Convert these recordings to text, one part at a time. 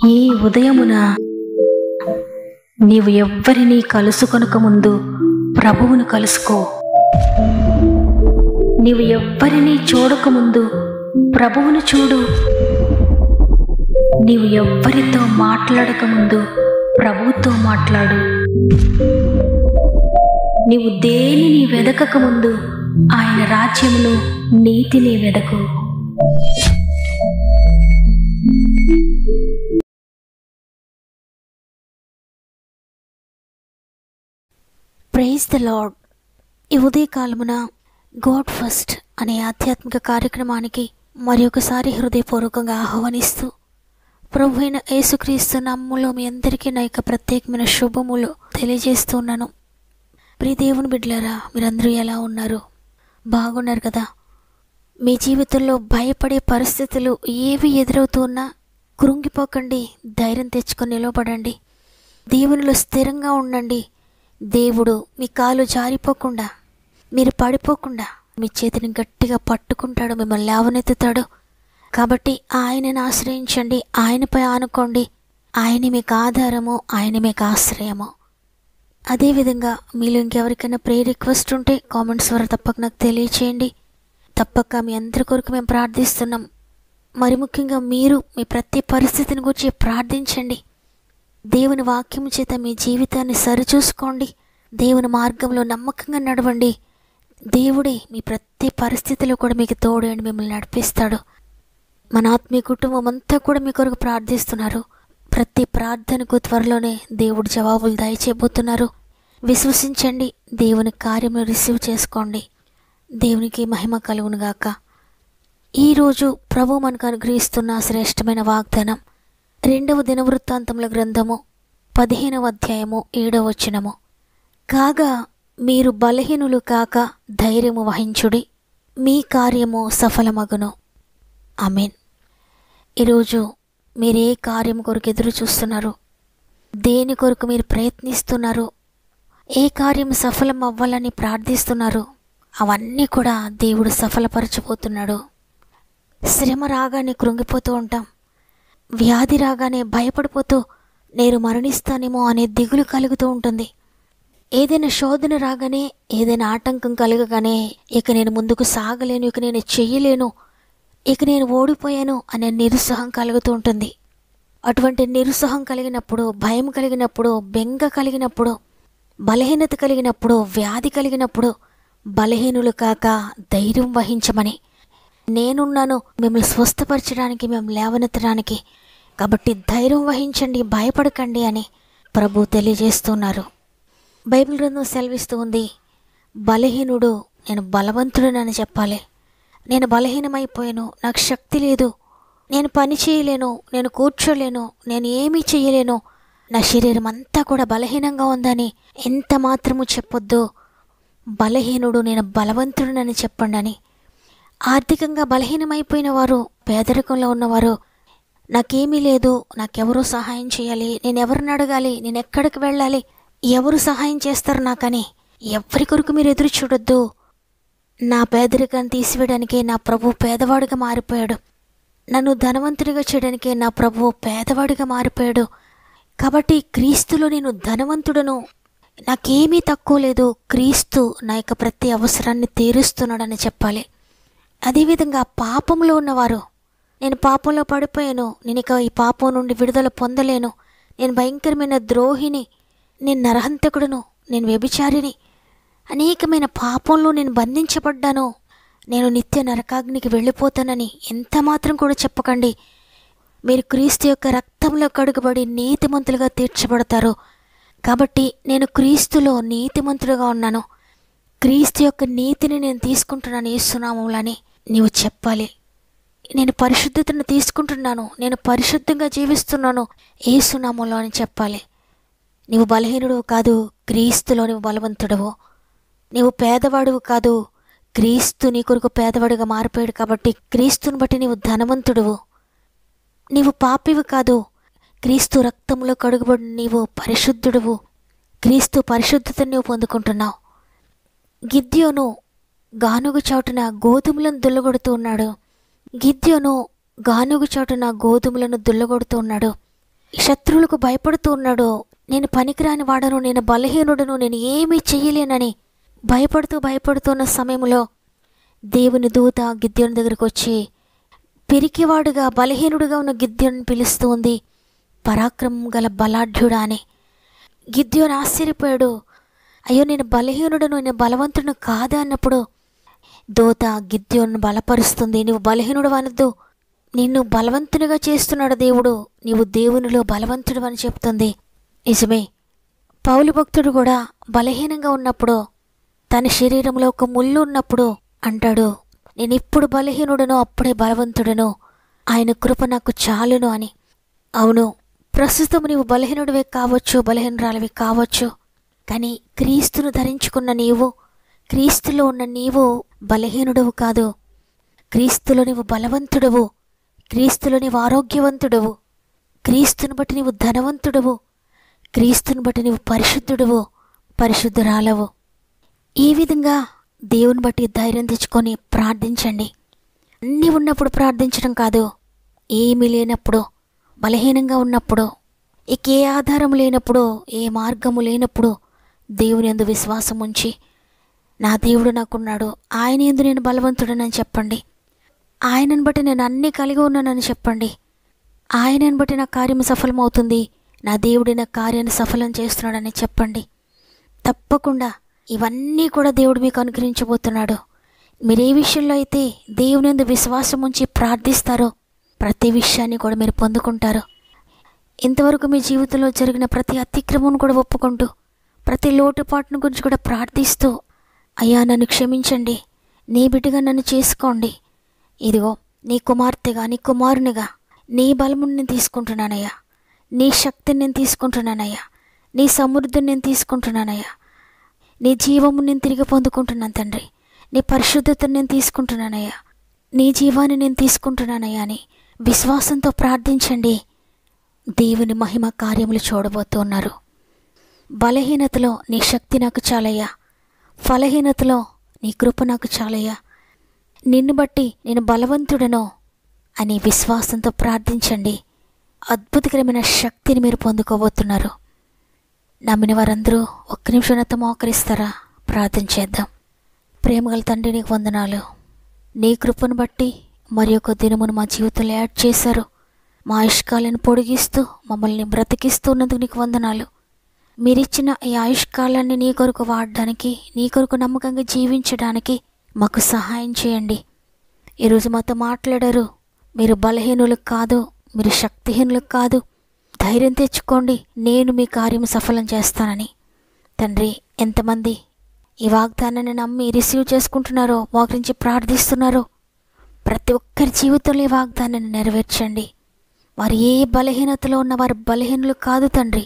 ఈ ఉదయమున నీవు ఎవ్వరినీ కలుసుకొనక ముందు ప్రభువును కలుసుకో. నీవు ఎవ్వరినీ చూడకముందు ప్రభువును చూడు. నీవు ఎవ్వరితో మాట్లాడకముందు ప్రభువుతో మాట్లాడు. నీవు దేనిని వెదకకముందు ఆయన రాజ్యమును, నీతిని వెదకు. Praise the lord. ఈ ఉదయకాలమున గాడ్ ఫస్ట్ అనే ఆధ్యాత్మిక కార్యక్రమానికి మరి ఒకసారి హృదయపూర్వకంగా ఆహ్వానిస్తూ, ప్రభు అయిన యేసుక్రీస్తు నామములో మీ అందరికీ నా యొక్క ప్రత్యేకమైన శుభములు తెలియజేస్తున్నాను. ప్రియ దేవుని బిడ్డలారా, మీరందరూ ఎలా ఉన్నారు? బాగున్నారు కదా? మీ జీవితంలో భయపడే పరిస్థితులు ఏవి ఎదురవుతున్నా కృంగిపోకండి, ధైర్యం తెచ్చుకొని నిలబడండి, దేవునిలో స్థిరంగా ఉండండి. దేవుడు మీ కాలు జారిపోకుండా, మీరు పడిపోకుండా మీ చేతిని గట్టిగా పట్టుకుంటాడు, మిమ్మల్ని లేవనెత్తుతాడు. కాబట్టి ఆయనను ఆశ్రయించండి, ఆయనపై ఆనుకోండి. ఆయన మీకు ఆధారము, ఆయన మీకు ఆశ్రయము. అదేవిధంగా మీలో ఇంకెవరికైనా ప్రేయర్ రిక్వెస్ట్ ఉంటే కామెంట్స్ ద్వారా తప్పక నాకు తెలియచేయండి. తప్పక మీ అందరి కొరకు మేము ప్రార్థిస్తున్నాం. మరి ముఖ్యంగా మీరు మీ ప్రతి పరిస్థితిని గురించి ప్రార్థించండి. దేవుని వాక్యం చేత మీ జీవితాన్ని సరిచూసుకోండి. దేవుని మార్గంలో నమ్మకంగా నడవండి. దేవుడే మీ ప్రతి పరిస్థితిలో కూడా మీకు తోడేండి మిమ్మల్ని నడిపిస్తాడు. మన ఆత్మీయ కుటుంబం అంతా కూడా మీ కొరకు ప్రార్థిస్తున్నారు. ప్రతి ప్రార్థనకు త్వరలోనే దేవుడు జవాబులు దయచేయబోతున్నారు. విశ్వసించండి, దేవుని కార్యము రిసీవ్ చేసుకోండి. దేవునికి మహిమ కలుగునుగాక. ఈరోజు ప్రభు మనకు అనుగ్రహిస్తున్న శ్రేష్టమైన వాగ్దానం 2వ దినవృత్తాంతముల గ్రంథము 15వ అధ్యాయము 7వ వచనము. కాగా మీరు బలహీనులు కాక ధైర్యము వహించుడి, మీ కార్యము సఫలమగును. ఆమేన్. ఈరోజు మీరు ఏ కార్యం కొరకు ఎదురు చూస్తున్నారు? దేని కొరకు మీరు ప్రయత్నిస్తున్నారు? ఏ కార్యం సఫలం అవ్వాలని ప్రార్థిస్తున్నారు? అవన్నీ కూడా దేవుడు సఫలపరచబోతున్నాడు. శ్రమ రాగానే కృంగిపోతూ ఉంటాం. వ్యాధి రాగానే భయపడిపోతూ నేను మరణిస్తానేమో అనే దిగులు కలుగుతూ ఉంటుంది. ఏదైనా శోధన రాగానే, ఏదైనా ఆటంకం కలగగానే ఇక నేను ముందుకు సాగలేను, ఇక నేను చెయ్యలేను, ఇక నేను ఓడిపోయాను అనే నిరుత్సాహం కలుగుతూ ఉంటుంది. అటువంటి నిరుత్సాహం కలిగినప్పుడు, భయం కలిగినప్పుడు, బెంగ కలిగినప్పుడు, బలహీనత కలిగినప్పుడు, వ్యాధి కలిగినప్పుడు బలహీనులు కాక ధైర్యం వహించమని, నేనున్నాను మిమ్మల్ని స్వస్థపరచడానికి, మిమ్మల్ని లేవనెత్తడానికి. కాబట్టి ధైర్యం వహించండి, భయపడకండి అని ప్రభు తెలియజేస్తున్నారు. బైబిల్ గ్రంథం సెలవిస్తూ ఉంది, బలహీనుడు నేను బలవంతుడనని చెప్పాలి. నేను బలహీనమైపోయాను, నాకు శక్తి లేదు, నేను పని చేయలేను, నేను కూర్చోలేను, నేను ఏమీ చేయలేను, నా శరీరం అంతా కూడా బలహీనంగా ఉందని ఎంత మాత్రము చెప్పొద్దు. బలహీనుడు నేను బలవంతుడనని చెప్పండి అని. ఆర్థికంగా బలహీనమైపోయిన వారు, పేదరికంలో ఉన్నవారు, నాకేమీ లేదు, నాకెవరో సహాయం చేయాలి, నేను ఎవరిని అడగాలి, నేను ఎక్కడికి వెళ్ళాలి, ఎవరు సహాయం చేస్తారు నాకని ఎవరి కొరకు మీరు ఎదురు చూడొద్దు. నా పేదరికాన్ని తీసివేయడానికే నా ప్రభువు పేదవాడిగా మారిపోయాడు. నన్ను ధనవంతుడిగా చేయడానికే నా ప్రభువు పేదవాడిగా మారిపోయాడు. కాబట్టి క్రీస్తులో నేను ధనవంతుడను, నాకేమీ తక్కువ లేదు, క్రీస్తు నా యొక్క ప్రతి అవసరాన్ని తీరుస్తున్నాడని చెప్పాలి. అదేవిధంగా పాపంలో ఉన్నవారు, నేను పాపంలో పడిపోయాను, నేను ఇక ఈ పాపం నుండి విడుదల పొందలేను, నేను భయంకరమైన ద్రోహిని, నేను నరహంతకుడును, నేను వ్యభిచారిని, అనేకమైన పాపంలో నేను బంధించబడ్డాను, నేను నిత్య నరకాగ్నికి వెళ్ళిపోతానని ఎంత మాత్రం కూడా చెప్పకండి. మీరు క్రీస్తు యొక్క రక్తంలో కడుగబడి నీతిమంతులుగా తీర్చబడతారు. కాబట్టి నేను క్రీస్తులో నీతిమంతుడుగా ఉన్నాను, క్రీస్తు యొక్క నీతిని నేను తీసుకుంటున్నాను యేసునామములని నీవు చెప్పాలి. నేను పరిశుద్ధతను తీసుకుంటున్నాను, నేను పరిశుద్ధంగా జీవిస్తున్నాను యేసునామములో అని చెప్పాలి. నీవు బలహీనుడు కాదు, క్రీస్తులో నీవు బలవంతుడవు. నీవు పేదవాడువు కాదు, క్రీస్తు నీ కొరకు పేదవాడిగా మారిపోయాడు కాబట్టి క్రీస్తుని బట్టి నీవు ధనవంతుడువు. నీవు పాపివి కాదు, క్రీస్తు రక్తంలో కడుగుబడి నీవు పరిశుద్ధుడువు. క్రీస్తు పరిశుద్ధతను నీవు పొందుకుంటున్నావు. గిద్యోను గానుగు చాటున గోధుమలను దుల్లగొడుతూ ఉన్నాడు. గిద్యోను గానుగు చాటున గోధుమలను దుల్లగొడుతూ ఉన్నాడు. శత్రువులకు భయపడుతూ ఉన్నాడు. నేను పనికిరాని వాడను, నేను బలహీనుడను, నేను ఏమీ చెయ్యలేనని భయపడుతున్న సమయంలో దేవుని దూత గిద్యోను దగ్గరకు వచ్చి పిరికివాడుగా బలహీనుడుగా ఉన్న గిద్యోను పిలుస్తూ ఉంది, పరాక్రమం గల బలాఢ్యుడా అని. గిద్యోను ఆశ్చర్యపోయాడు. అయ్యో, నేను బలహీనుడను, నేను బలవంతుడు కాదా అన్నప్పుడు దూత గిద్యోను బలపరుస్తుంది. నువ్వు బలహీనుడు అనద్దు, నిన్ను బలవంతునిగా చేస్తున్నాడు దేవుడు, నీవు దేవునిలో బలవంతుడు అని చెప్తుంది. నిజమే, పౌలు భక్తుడు కూడా బలహీనంగా ఉన్నప్పుడు, తన శరీరంలో ఒక ముళ్ళు ఉన్నప్పుడు అంటాడు, నేను ఇప్పుడు బలహీనుడను, అప్పుడే బలవంతుడను, ఆయన కృప నాకు చాలును అని. అవును, ప్రస్తుతం నీవు బలహీనుడివే కావచ్చు, బలహీనురాలివి కావచ్చు, కానీ క్రీస్తును ధరించుకున్న నీవు, క్రీస్తులో ఉన్న నీవు బలహీనుడవు కాదు. క్రీస్తులో నీవు బలవంతుడవు, క్రీస్తులో నీవు ఆరోగ్యవంతుడవు, క్రీస్తుని బట్టి నీవు ధనవంతుడవు, క్రీస్తుని బట్టి నీవు పరిశుద్ధుడవు, పరిశుద్ధురాలవు. ఈ విధంగా దేవుని బట్టి ధైర్యం తెచ్చుకొని ప్రార్థించండి. అన్నీ ఉన్నప్పుడు ప్రార్థించడం కాదు, ఏమీ లేనప్పుడు, బలహీనంగా ఉన్నప్పుడు, ఇక ఏ ఆధారం లేనప్పుడు, ఏ మార్గము లేనప్పుడు దేవుని యందు విశ్వాసం ఉంచి, నా దేవుడు నాకున్నాడు, ఆయన యందు నేను బలవంతుడనని చెప్పండి. ఆయనను బట్టి నేను అన్నీ కలిగి ఉన్నానని చెప్పండి. ఆయనను బట్టి నా కార్యం సఫలమవుతుంది, నా దేవుడి నా కార్యాన్ని సఫలం చేస్తున్నాడని చెప్పండి. తప్పకుండా ఇవన్నీ కూడా దేవుడు మీకు అనుగ్రహించబోతున్నాడు. మీరు ఏ విషయంలో అయితే దేవుని యందు విశ్వాసం ఉంచి ప్రార్థిస్తారో ప్రతి విషయాన్ని కూడా మీరు పొందుకుంటారు. ఇంతవరకు మీ జీవితంలో జరిగిన ప్రతి అతిక్రమం కూడా ఒప్పుకుంటూ, ప్రతి లోటుపాటును గురించి కూడా ప్రార్థిస్తూ, అయ్యా నన్ను క్షమించండి, నీ బిడ్డగా నన్ను చేసుకోండి, ఇదిగో నీ కుమార్తెగా, నీ కుమారునిగా, నీ బలముని నేను తీసుకుంటున్నానయ్యా, నీ శక్తిని నేను తీసుకుంటున్నానయ్యా, నీ సమృద్ధిని నేను తీసుకుంటున్నానయ్యా, నీ జీవము నేను తిరిగి పొందుకుంటున్నాను తండ్రి, నీ పరిశుద్ధతను నేను తీసుకుంటున్నానయ్యా, నీ జీవాన్ని నేను తీసుకుంటున్నానయ్యా అని విశ్వాసంతో ప్రార్థించండి. దేవుని మహిమ కార్యములు చూడబోతున్నారు. బలహీనతలో నీ శక్తి నాకు చాలయ్యా, ఫలహీనతలో నీ కృప నాకు చాలయ్యా, నిన్ను బట్టి నేను బలవంతుడను అని విశ్వాసంతో ప్రార్థించండి. అద్భుతకరమైన శక్తిని మీరు పొందుకోబోతున్నారు. నమ్మిన వారందరూ ఒక్క నిమిషం నాతో మోకరిస్తారా? ప్రార్థన చేద్దాం. ప్రేమగల తండ్రి, నీకు వందనాలు. నీ కృపను బట్టి మరి ఒక దినమును మా జీవితంలో యాడ్ చేశారు. మా ఆయుష్కాలను పొడిగిస్తూ మమ్మల్ని బ్రతికిస్తున్నందుకు నీకు వందనాలు. మీరిచ్చిన ఈ ఆయుష్కాలాన్ని నీ కొరకు వాడడానికి, నీ కొరకు నమ్మకంగా జీవించడానికి మాకు సహాయం చేయండి. ఈరోజు మాతో మాట్లాడారు. మీరు బలహీనులు కాదు, మీరు శక్తిహీనులు కాదు, ధైర్యం తెచ్చుకోండి, నేను మీ కార్యం సఫలం చేస్తానని. తండ్రి, ఎంతమంది ఈ వాగ్దానాన్ని నమ్మి రిసీవ్ చేసుకుంటున్నారో, మోకరించి ప్రార్థిస్తున్నారో, ప్రతి ఒక్కరి జీవితంలో ఈ వాగ్దానాన్ని నెరవేర్చండి. వారు ఏ బలహీనతలో ఉన్న వారు బలహీనులు కాదు తండ్రి,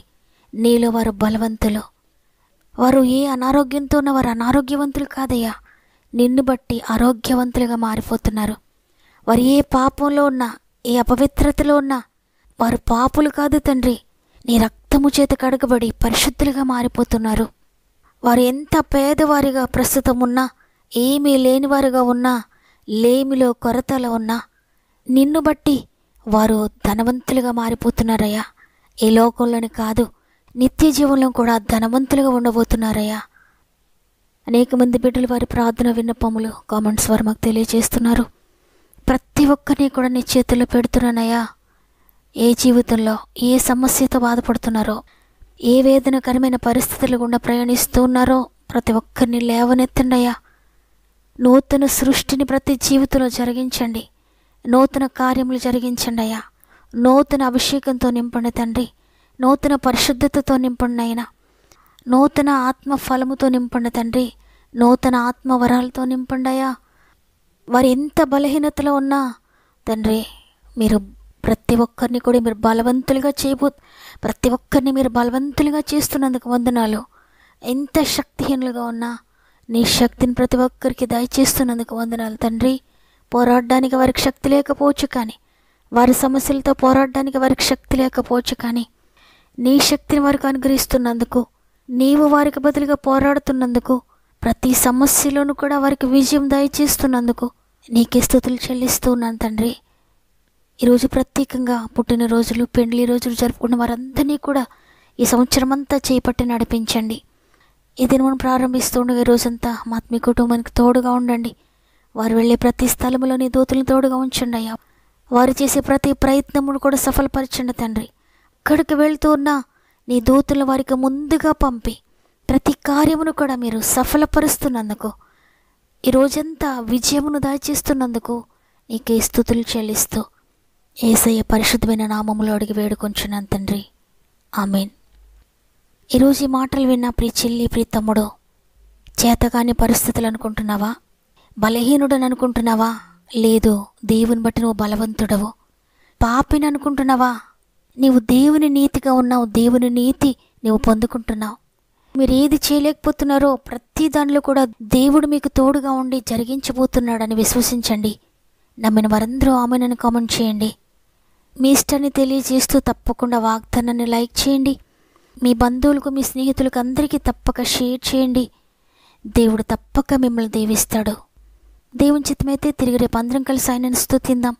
నీలో వారు బలవంతులు. వారు ఏ అనారోగ్యంతో ఉన్న వారు అనారోగ్యవంతులు కాదయ్యా, నిన్ను బట్టి ఆరోగ్యవంతులుగా మారిపోతున్నారు. వారు ఏ పాపంలో ఉన్నా, ఏ అపవిత్రతలో ఉన్నా వారు పాపులు కాదు తండ్రి, నీ రక్తము చేత కడగబడి పరిశుద్ధులుగా మారిపోతున్నారు. వారు ఎంత పేదవారిగా ప్రస్తుతం ఉన్నా, ఏమీ లేనివారుగా ఉన్నా, లేమిలో కొరతలో ఉన్నా, నిన్ను బట్టి వారు ధనవంతులుగా మారిపోతున్నారయ్యా. ఈ లోకంలోని కాదు, నిత్య జీవంలో కూడా ధనవంతులుగా ఉండబోతున్నారయ్యా. అనేక మంది బిడ్డలు వారి ప్రార్థన విన్నపములు కామెంట్స్ వారు మాకు తెలియజేస్తున్నారు. ప్రతి ఒక్కరిని కూడా నీ చేతుల్లో పెడుతున్నానయ్యా. ఏ జీవితంలో ఏ సమస్యతో బాధపడుతున్నారో, ఏ వేదనకరమైన పరిస్థితులు గుండా ప్రయాణిస్తూ ఉన్నారో ప్రతి ఒక్కరిని లేవనెత్తండి అయ్యా. నూతన సృష్టిని ప్రతి జీవితంలో జరిగించండి, నూతన కార్యములు జరిగించండి అయ్యా. నూతన అభిషేకంతో నింపండి తండ్రి, నూతన పరిశుద్ధతతో నింపండి అయినా, నూతన ఆత్మ ఫలముతో నింపండి తండ్రి, నూతన ఆత్మవరాలతో నింపండి అయ్యా. వారు ఎంత బలహీనతలో ఉన్నా తండ్రి, మీరు ప్రతి ఒక్కరిని కూడా మీరు బలవంతులుగా ప్రతి ఒక్కరిని మీరు బలవంతులుగా చేస్తున్నందుకు వందనాలు. ఎంత శక్తిహీనులుగా ఉన్నా నీ శక్తిని ప్రతి ఒక్కరికి దయచేస్తున్నందుకు వందనాలు తండ్రి. పోరాడడానికి వారికి శక్తి లేకపోవచ్చు, కానీ వారి సమస్యలతో పోరాడడానికి వారికి శక్తి లేకపోవచ్చు, కానీ నీ శక్తిని వారికి అనుగ్రహిస్తున్నందుకు, నీవు వారికి బదులుగా పోరాడుతున్నందుకు, ప్రతి సమస్యలోనూ కూడా వారికి విజయం దయచేస్తున్నందుకు నీకే స్తుతులు చెల్లిస్తూ ఉన్నాను తండ్రి. ఈరోజు ప్రత్యేకంగా పుట్టినరోజులు, పెండ్లి రోజులు జరుపుకున్న వారందరినీ కూడా ఈ సంవత్సరం అంతా చేపట్టి నడిపించండి. ఈ దినం ప్రారంభిస్తుండగా ఈ రోజంతా మా ఆత్మీయ కుటుంబానికి తోడుగా ఉండండి. వారు వెళ్ళే ప్రతి స్థలంలో నీ దూతలను తోడుగా ఉంచండి అయ్యా. వారు చేసే ప్రతి ప్రయత్నమును కూడా సఫలపరచండి తండ్రి. అక్కడికి వెళ్తూ ఉన్న నీ దూతలను వారికి ముందుగా పంపి ప్రతి కార్యమును కూడా మీరు సఫలపరుస్తున్నందుకు, ఈ రోజంతా విజయమును దాచేస్తున్నందుకు నీకే స్తుతులు చెల్లిస్తూ యేసయ్య పరిశుద్ధమైన నామములో అడిగి వేడుకొంచున్నాను తండ్రి. ఆమేన్. ఈరోజు ఈ మాటలు విన్న ప్రియ చెల్లి, ప్రియ తమ్ముడు, చేతగాని పరిస్థితులు అనుకుంటున్నావా? బలహీనుడని అనుకుంటున్నావా? లేదు, దేవుని బట్టి నువ్వు బలవంతుడవు. పాపిని అనుకుంటున్నావా? నీవు దేవుని నీతిగా ఉన్నావు. దేవుని నీతి నువ్వు పొందుకుంటున్నావు. మీరు ఏది చేయలేకపోతున్నారో ప్రతి దానిలో కూడా దేవుడు మీకు తోడుగా ఉండి జరిగించబోతున్నాడని విశ్వసించండి. నమ్మిన వారందరూ ఆమెనని కామెంట్ చేయండి. మీ ఇష్టాన్ని తెలియజేస్తూ తప్పకుండా వాగ్దానాన్ని లైక్ చేయండి. మీ బంధువులకు, మీ స్నేహితులకు అందరికీ తప్పక షేర్ చేయండి. దేవుడు తప్పక మిమ్మల్ని దీవిస్తాడు. దేవుని చిత్తమైతే తిరిగి రేపు అందరం కలిసి ఆయనను స్తుతిందాం.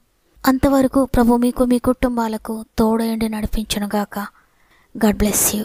అంతవరకు ప్రభు మీకు, మీ కుటుంబాలకు తోడయండి నడిపించునుగాక. God bless you.